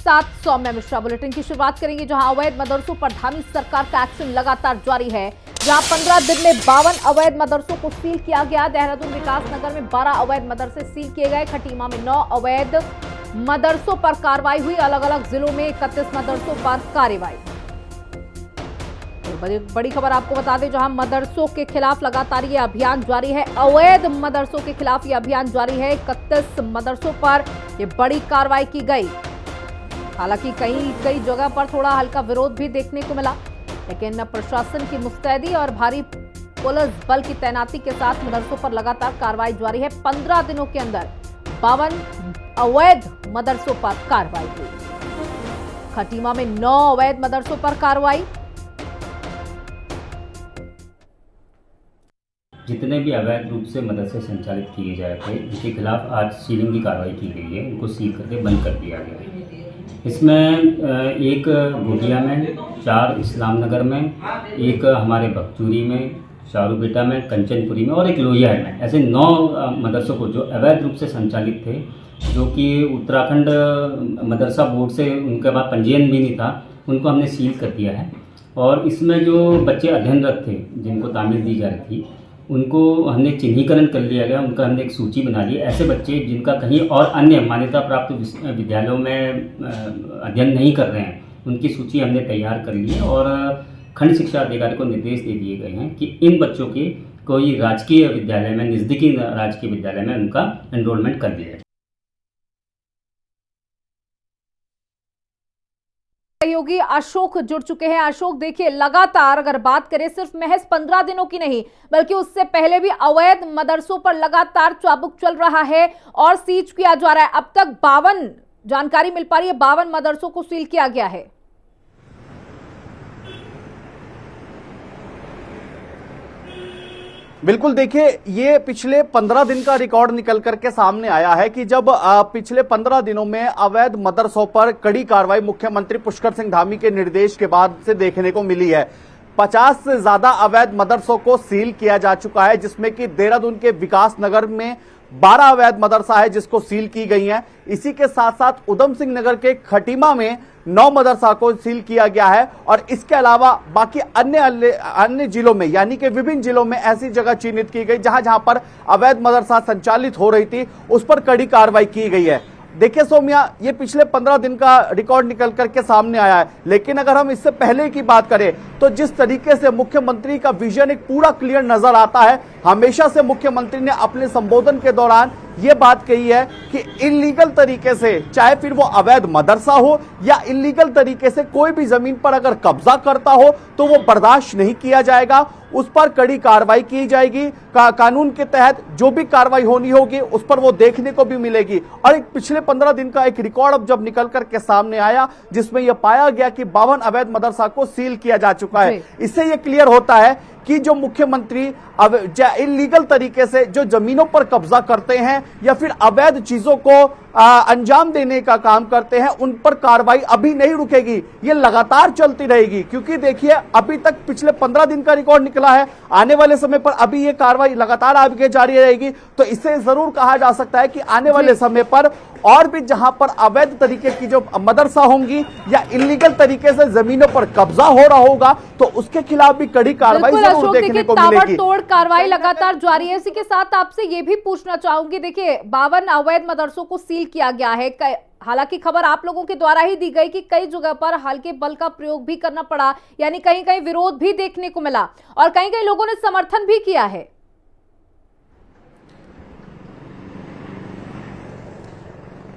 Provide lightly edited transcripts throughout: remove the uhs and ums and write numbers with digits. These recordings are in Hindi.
साथ सौम्या मिश्रा। बुलेटिन की शुरुआत करेंगे जहां अवैध मदरसों पर धामी सरकार का एक्शन लगातार जारी है। जहां 15 दिन में 52 अवैध मदरसों को सील किया गया। देहरादून विकास नगर में 12 अवैध मदरसे सील किए गए। खटीमा में 9 अवैध मदरसों पर कार्रवाई हुई। अलग अलग जिलों में 31 मदरसों पर कार्रवाई। बड़ी खबर आपको बता दें, जहां मदरसों के खिलाफ लगातार ये अभियान जारी है। अवैध मदरसों के खिलाफ ये अभियान जारी है। 31 मदरसों पर ये बड़ी कार्रवाई की गई। हालांकि कई जगह पर थोड़ा हल्का विरोध भी देखने को मिला, लेकिन प्रशासन की मुस्तैदी और भारी पुलिस बल की तैनाती के साथ मदरसों पर लगातार कार्रवाई जारी है। 15 दिनों के अंदर 52 अवैध मदरसों पर कार्रवाई हुई। खटीमा में 9 अवैध मदरसों पर कार्रवाई। जितने भी अवैध रूप से मदरसे संचालित किए जा रहे थे, उनके खिलाफ आज सीलिंग की कार्रवाई की गई है। उनको सील करके बंद कर दिया गया है। इसमें एक घोटिया में, 4 इस्लाम नगर में, एक हमारे भगचूरी में, चारूबेटा में, कंचनपुरी में और एक लोहिया में, ऐसे 9 मदरसों को जो अवैध रूप से संचालित थे, जो कि उत्तराखंड मदरसा बोर्ड से उनके बाद पंजीयन भी नहीं था, उनको हमने सील कर दिया है। और इसमें जो बच्चे अध्ययनरत थे, जिनको तामील दी जा रही थी, उनको हमने चिन्हीकरण कर लिया गया। उनका हमने एक सूची बना ली। ऐसे बच्चे जिनका कहीं और अन्य मान्यता प्राप्त विद्यालयों में अध्ययन नहीं कर रहे हैं, उनकी सूची हमने तैयार कर ली है और खंड शिक्षा अधिकारी को निर्देश दे दिए गए हैं कि इन बच्चों की कोई राजकीय विद्यालय में, नज़दीकी राजकीय विद्यालय में उनका एनरोलमेंट कर दिया जाए। सहयोगी अशोक जुड़ चुके हैं। अशोक, देखिए, लगातार अगर बात करें सिर्फ महज 15 दिनों की नहीं, बल्कि उससे पहले भी अवैध मदरसों पर लगातार चाबुक चल रहा है और सीज किया जा रहा है। अब तक 52 जानकारी मिल पा रही है, 52 मदरसों को सील किया गया है। बिल्कुल, देखिए, ये पिछले 15 दिन का रिकॉर्ड निकल करके सामने आया है कि जब पिछले 15 दिनों में अवैध मदरसों पर कड़ी कार्रवाई मुख्यमंत्री पुष्कर सिंह धामी के निर्देश के बाद से देखने को मिली है। 50 से ज्यादा अवैध मदरसों को सील किया जा चुका है, जिसमें कि देहरादून के विकास नगर में 12 अवैध मदरसा है जिसको सील की गई है। इसी के साथ साथ उधम सिंह नगर के खटीमा में 9 मदरसा को सील किया गया है और इसके अलावा बाकी अन्य जिलों में, यानी कि विभिन्न जिलों में ऐसी जगह चिन्हित की गई जहां पर अवैध मदरसा संचालित हो रही थी, उस पर कड़ी कार्रवाई की गई है। देखिए सौम्या, ये पिछले 15 दिन का रिकॉर्ड निकल करके सामने आया है, लेकिन अगर हम इससे पहले की बात करें तो जिस तरीके से मुख्यमंत्री का विजन एक पूरा क्लियर नजर आता है। हमेशा से मुख्यमंत्री ने अपने संबोधन के दौरान ये बात कही है कि इल्लीगल तरीके से, चाहे फिर वो अवैध मदरसा हो या इल्लीगल तरीके से कोई भी जमीन पर अगर कब्जा करता हो तो वो बर्दाश्त नहीं किया जाएगा, उस पर कड़ी कार्रवाई की जाएगी। कानून के तहत जो भी कार्रवाई होनी होगी उस पर वो देखने को भी मिलेगी। और एक पिछले 15 दिन का एक रिकॉर्ड अब जब निकल करके सामने आया, जिसमें यह पाया गया कि 52 अवैध मदरसा को सील किया जा चुका है। इससे यह क्लियर होता है कि जो मुख्यमंत्री अब इल्लीगल तरीके से जो जमीनों पर कब्जा करते हैं या फिर अवैध चीजों को अंजाम देने का काम करते हैं, उन पर कार्रवाई अभी नहीं रुकेगी, ये लगातार चलती रहेगी। क्योंकि देखिए, अभी तक पिछले 15 दिन का रिकॉर्ड निकला है, आने वाले समय पर अभी ये कार्रवाई लगातार आगे जारी रहेगी। तो इससे जरूर कहा जा सकता है कि आने वाले समय पर और भी जहां पर अवैध तरीके की जो मदरसा होंगी या इलीगल तरीके से जमीनों पर कब्जा हो रहा होगा, तो उसके खिलाफ भी कड़ी कार्रवाई जरूर देखने को मिलेगी। ताबड़तोड़ कार्रवाई लगातार जारी है। इसी के साथ आपसे ये भी पूछना चाहूंगी, देखिए, 52 अवैध मदरसों को सील किया गया है। हालांकि खबर आप लोगों के द्वारा ही दी गई कि कई जगह पर हल्के बल का प्रयोग भी करना पड़ा, यानी कहीं कहीं विरोध भी देखने को मिला और कहीं कहीं लोगों ने समर्थन भी किया है।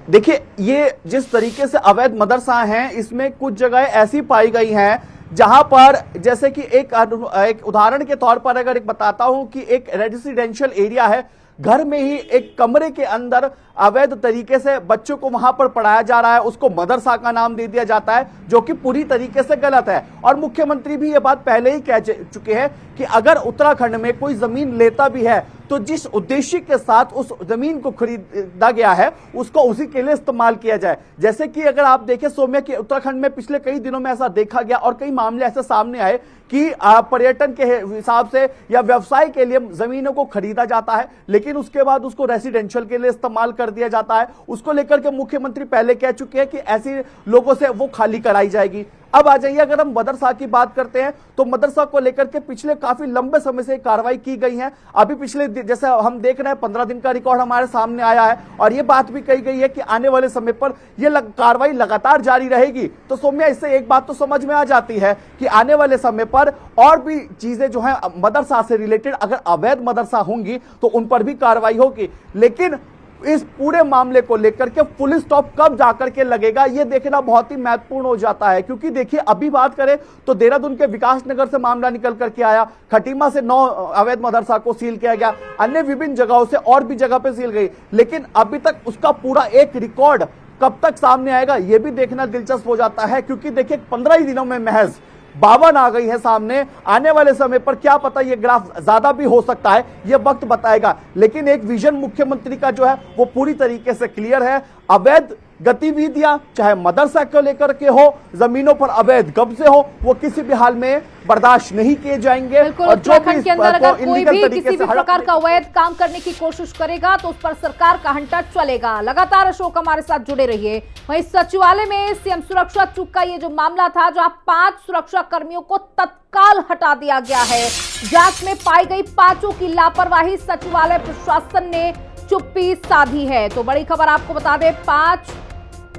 देखिए, ये जिस तरीके से अवैध मदरसा हैं, इसमें कुछ जगह ऐसी पाई गई हैं जहां पर, जैसे कि एक उदाहरण के तौर पर अगर एक बताता हूं कि एक रेजिडेंशियल एरिया है, घर में ही एक कमरे के अंदर अवैध तरीके से बच्चों को वहां पर पढ़ाया जा रहा है, उसको मदरसा का नाम दे दिया जाता है, जो कि पूरी तरीके से गलत है। और मुख्यमंत्री भी ये बात पहले ही कह चुके हैं कि अगर उत्तराखंड में कोई जमीन लेता भी है तो जिस उद्देश्य के साथ उस जमीन को खरीदा गया है उसको उसी के लिए इस्तेमाल किया जाए। जैसे कि अगर आप देखें सौम्या कि उत्तराखंड में पिछले कई दिनों में ऐसा देखा गया और कई मामले ऐसे सामने आए कि पर्यटन के हिसाब से या व्यवसाय के लिए जमीनों को खरीदा जाता है, लेकिन उसके बाद उसको रेसिडेंशियल के लिए इस्तेमाल कर दिया जाता है। उसको लेकर के मुख्यमंत्री पहले कह चुके हैं कि ऐसे लोगों से वो खाली कराई जाएगी। अब आ जाइए, अगर हम मदरसा की बात करते हैं तो मदरसा को लेकर के पिछले काफी लंबे समय से कार्रवाई की गई है। अभी पिछले जैसे हम देख रहे हैं 15 दिन का रिकॉर्ड हमारे सामने आया है और ये बात भी कही गई है कि आने वाले समय पर यह कार्रवाई लगातार जारी रहेगी। तो सौम्या, इससे एक बात तो समझ में आ जाती है कि आने वाले समय पर और भी चीजें जो है मदरसा से रिलेटेड अगर अवैध मदरसा होंगी तो उन पर भी कार्रवाई होगी। लेकिन इस पूरे मामले को लेकर के फुल स्टॉप कब जाकर के लगेगा ये देखना बहुत ही महत्वपूर्ण हो जाता है। क्योंकि देखिए, अभी बात करें तो देहरादून के विकास नगर से मामला निकल करके आया, खटीमा से 9 अवैध मदरसा को सील किया गया, अन्य विभिन्न जगहों से और भी जगह पे सील गई, लेकिन अभी तक उसका पूरा एक रिकॉर्ड कब तक सामने आएगा ये भी देखना दिलचस्प हो जाता है। क्योंकि देखिए 15 ही दिनों में महज 52 आ गई है सामने। आने वाले समय पर क्या पता ये ग्राफ ज्यादा भी हो सकता है, ये वक्त बताएगा। लेकिन एक विजन मुख्यमंत्री का जो है वो पूरी तरीके से क्लियर है। अवैध गतिविधियां चाहे मदरसा को लेकर के हो, जमीनों पर अवैध कब्जे हो, वो किसी भी हाल में बर्दाश्त नहीं किए जाएंगे। और उत्तराखंड के अंदर अगर कोई भी किसी भी प्रकार का अवैध काम करने की कोशिश करेगा तो उस पर सरकार का हंटर चलेगा। लगातार अशोक हमारे साथ जुड़े रहिए। वहीं सचिवालय में सीएम सुरक्षा चूक का ये जो मामला था, जहां 5 सुरक्षा कर्मियों को तत्काल हटा दिया गया है। जांच में पाई गई 5 की लापरवाही, सचिवालय प्रशासन ने चुप्पी साधी है। तो बड़ी खबर आपको बता दें, 5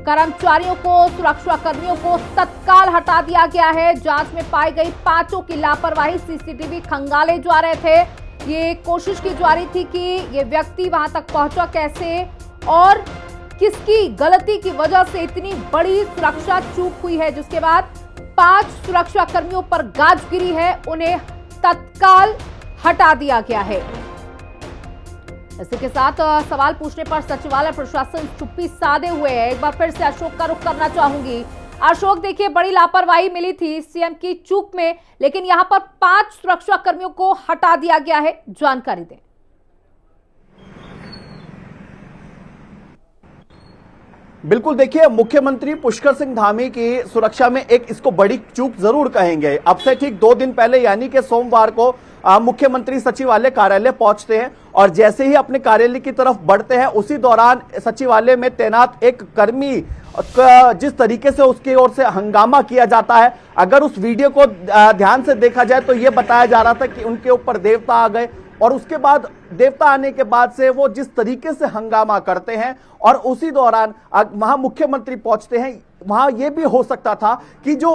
कर्मचारियों को, सुरक्षा कर्मियों को तत्काल हटा दिया गया है। जांच में पाई गई 5 की लापरवाही, सीसीटीवी खंगाले जा रहे थे। ये कोशिश की जा रही थी कि ये व्यक्ति वहां तक पहुंचा कैसे और किसकी गलती की वजह से इतनी बड़ी सुरक्षा चूक हुई है, जिसके बाद 5 सुरक्षा कर्मियों पर गाज गिरी है, उन्हें तत्काल हटा दिया गया है। इसी के साथ सवाल पूछने पर सचिवालय प्रशासन चुप्पी साधे हुए है। एक बार फिर से अशोक का रुख करना चाहूंगी। अशोक, देखिए बड़ी लापरवाही मिली थी सीएम की चूक में, लेकिन यहां पर 5 सुरक्षा कर्मियों को हटा दिया गया है, जानकारी दें। बिल्कुल, देखिए मुख्यमंत्री पुष्कर सिंह धामी की सुरक्षा में एक इसको बड़ी चूक जरूर कहेंगे। अब से ठीक 2 दिन पहले यानी कि सोमवार को मुख्यमंत्री सचिवालय कार्यालय पहुंचते हैं और जैसे ही अपने कार्यालय की तरफ बढ़ते हैं उसी दौरान सचिवालय में तैनात एक कर्मी जिस तरीके से उसकी ओर से हंगामा किया जाता है, अगर उस वीडियो को ध्यान से देखा जाए तो यह बताया जा रहा था कि उनके ऊपर देवता आ गए और उसके बाद देवता आने के बाद से वो जिस तरीके से हंगामा करते हैं और उसी दौरान वहां मुख्यमंत्री पहुंचते हैं। वहां यह भी हो सकता था कि जो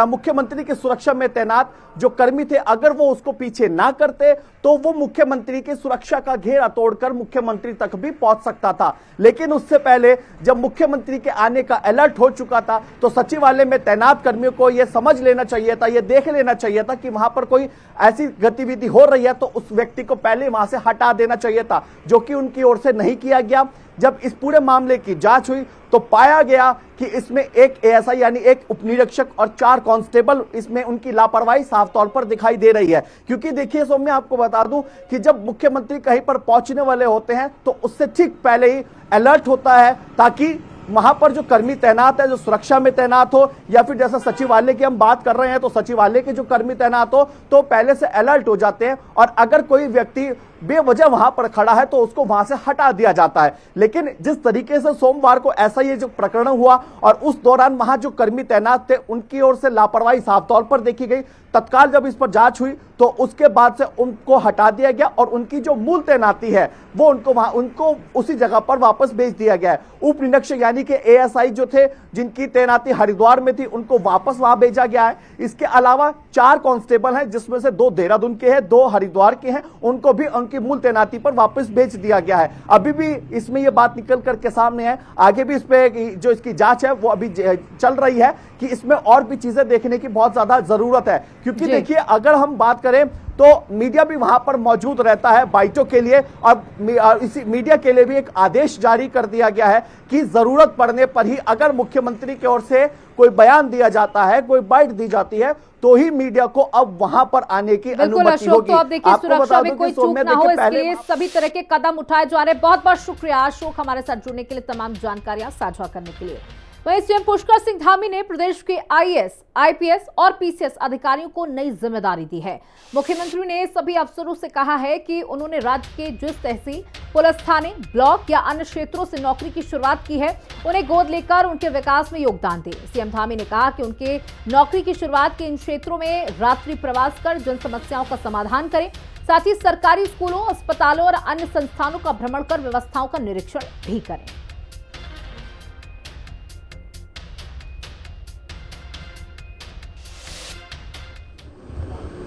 मुख्यमंत्री की सुरक्षा में तैनात जो कर्मी थे, अगर वो उसको पीछे ना करते तो वो मुख्यमंत्री की सुरक्षा का घेरा तोड़कर मुख्यमंत्री तक भी पहुंच सकता था। लेकिन उससे पहले जब मुख्यमंत्री के आने का अलर्ट हो चुका था तो सचिवालय में तैनात कर्मियों को यह समझ लेना चाहिए था, यह देख लेना चाहिए था कि वहां पर कोई ऐसी गतिविधि हो रही है तो उस व्यक्ति को पहले वहां से हटा देना चाहिए था, जो कि उनकी ओर से नहीं किया गया। जब इस पूरे मामले की जांच हुई तो पाया गया कि इसमें एक एएसआई यानी एक उपनिरीक्षक और 4 कांस्टेबल, इसमें उनकी लापरवाही साफ तौर पर दिखाई दे रही है। क्योंकि देखिए सौम्या, आपको बता दूं कि जब मुख्यमंत्री कहीं पर पहुंचने वाले होते हैं तो उससे ठीक पहले ही अलर्ट होता है ताकि वहां पर जो कर्मी तैनात है, जो सुरक्षा में तैनात हो या फिर जैसा सचिवालय की हम बात कर रहे हैं तो सचिवालय के जो कर्मी तैनात हो तो पहले से अलर्ट हो जाते हैं और अगर कोई व्यक्ति बेवजह वहां पर खड़ा है तो उसको वहां से हटा दिया जाता है। लेकिन जिस तरीके से सोमवार को ऐसा ये जो प्रकरण हुआ और उस दौरान वहां जो कर्मी तैनात थे उनकी ओर से लापरवाही साफ तौर पर देखी गई। तत्काल जब इस पर जांच हुई तो उसके बाद से उनको हटा दिया गया और उनकी जो मूल तैनाती है वो उनको उसी जगह पर वापस भेज दिया गया है। उप निरीक्षक यानी कि एएसआई जो थे जिनकी तैनाती हरिद्वार में थी उनको वापस वहां भेजा गया है। इसके अलावा 4 कांस्टेबल हैं जिसमें से 2 देहरादून के हैं, 2 हरिद्वार के हैं, उनको भी उनकी मूल तैनाती पर वापस भेज दिया गया है। अभी भी इसमें यह बात निकल करके सामने है, आगे भी इस पे जो इसकी जांच है वो अभी चल रही है कि इसमें और भी चीजें देखने की बहुत ज्यादा जरूरत है। क्योंकि देखिए अगर हम बात करें तो मीडिया भी वहां पर मौजूद रहता है बाइटों के लिए। और इसी मीडिया के लिए भी एक आदेश जारी कर दिया गया है कि जरूरत पड़ने पर ही अगर मुख्यमंत्री की ओर से कोई बयान दिया जाता है, कोई बाइट दी जाती है, तो ही मीडिया को अब वहां पर आने की अनुमति होगी। तो अब देखिए सुरक्षा में कोई चूक ना हो, इसके लिए सभी तरह के कदम उठाए जा रहे हैं। बहुत बहुत शुक्रिया अशोक, हमारे साथ जुड़ने के लिए, तमाम जानकारियां साझा करने के लिए। वहीं सीएम पुष्कर सिंह धामी ने प्रदेश के आईएएस, आईपीएस और पीसीएस अधिकारियों को नई जिम्मेदारी दी है। मुख्यमंत्री ने सभी अफसरों से कहा है कि उन्होंने राज्य के जिस तहसील, पुलिस थाने, ब्लॉक या अन्य क्षेत्रों से नौकरी की शुरुआत की है, उन्हें गोद लेकर उनके विकास में योगदान दें। सीएम धामी ने कहा कि उनके नौकरी की शुरुआत के इन क्षेत्रों में रात्रि प्रवास कर जन समस्याओं का समाधान करें। साथ ही सरकारी स्कूलों, अस्पतालों और अन्य संस्थानों का भ्रमण कर व्यवस्थाओं का निरीक्षण भी करें।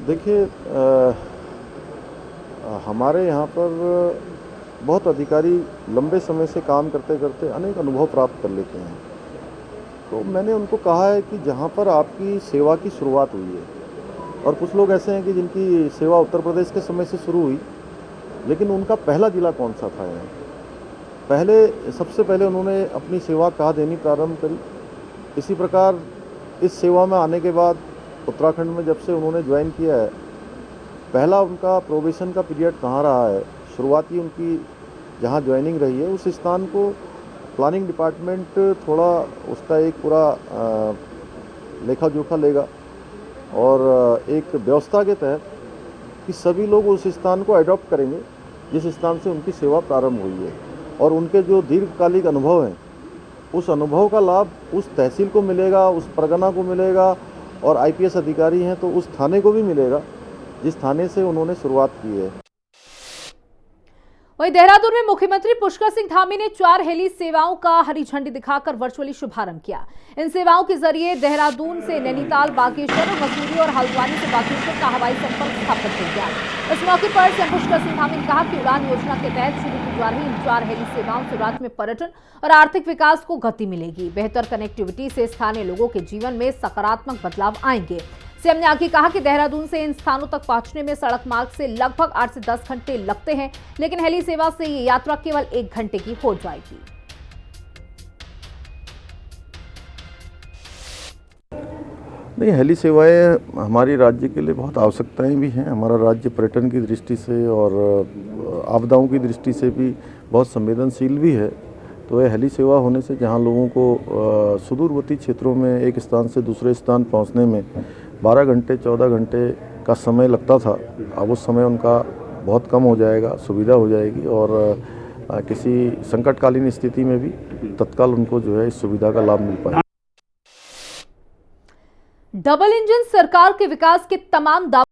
देखिए, हमारे यहाँ पर बहुत अधिकारी लंबे समय से काम करते करते अनेक अनुभव प्राप्त कर लेते हैं। तो मैंने उनको कहा है कि जहाँ पर आपकी सेवा की शुरुआत हुई है, और कुछ लोग ऐसे हैं कि जिनकी सेवा उत्तर प्रदेश के समय से शुरू हुई, लेकिन उनका पहला जिला कौन सा था यहाँ, सबसे पहले उन्होंने अपनी सेवा कहाँ देनी प्रारंभ करी। इसी प्रकार इस सेवा में आने के बाद उत्तराखंड में जब से उन्होंने ज्वाइन किया है, पहला उनका प्रोबेशन का पीरियड कहाँ रहा है, शुरुआती उनकी जहाँ ज्वाइनिंग रही है, उस स्थान को प्लानिंग डिपार्टमेंट थोड़ा उसका एक पूरा लेखा जोखा लेगा और एक व्यवस्था के तहत कि सभी लोग उस स्थान को अडॉप्ट करेंगे जिस स्थान से उनकी सेवा प्रारंभ हुई है, और उनके जो दीर्घकालिक अनुभव हैं उस अनुभव का लाभ उस तहसील को मिलेगा, उस परगना को मिलेगा, और आईपीएस अधिकारी हैं तो उस थाने को भी मिलेगा जिस थाने से उन्होंने शुरुआत की है। वहीं देहरादून में मुख्यमंत्री पुष्कर सिंह धामी ने 4 हेली सेवाओं का हरी झंडी दिखाकर वर्चुअली शुभारंभ किया। इन सेवाओं के जरिए देहरादून से नैनीताल, बागेश्वर, मसूरी और हल्द्वानी से बागेश्वर का हवाई संपर्क स्थापित हो गया। इस मौके पर सीएम पुष्कर सिंह धामी ने कहा कि उड़ान योजना के तहत शुरू की जा रही इन 4 हेली सेवाओं से राज्य में पर्यटन और आर्थिक विकास को गति मिलेगी। बेहतर कनेक्टिविटी से स्थानीय लोगों के जीवन में सकारात्मक बदलाव आएंगे। सीएम ने आगे कहा कि देहरादून से इन स्थानों तक पहुंचने में सड़क मार्ग से लगभग 8 से 10 घंटे लगते हैं, लेकिन हेली सेवा से ये यात्रा केवल 1 घंटे की हो जाएगी। नहीं, हेली सेवाएं हमारी राज्य के लिए बहुत आवश्यकताएं भी हैं। हमारा राज्य पर्यटन की दृष्टि से और आपदाओं की दृष्टि से भी बहुत संवेदनशील भी है। तो ये हेली सेवा होने से जहां लोगों को सुदूरवर्ती क्षेत्रों में एक स्थान से दूसरे स्थान पहुंचने में 12 घंटे 14 घंटे का समय लगता था, अब उस समय उनका बहुत कम हो जाएगा, सुविधा हो जाएगी, और किसी संकटकालीन स्थिति में भी तत्काल उनको जो है इस सुविधा का लाभ मिल पाए। डबल इंजन सरकार के विकास के तमाम दावे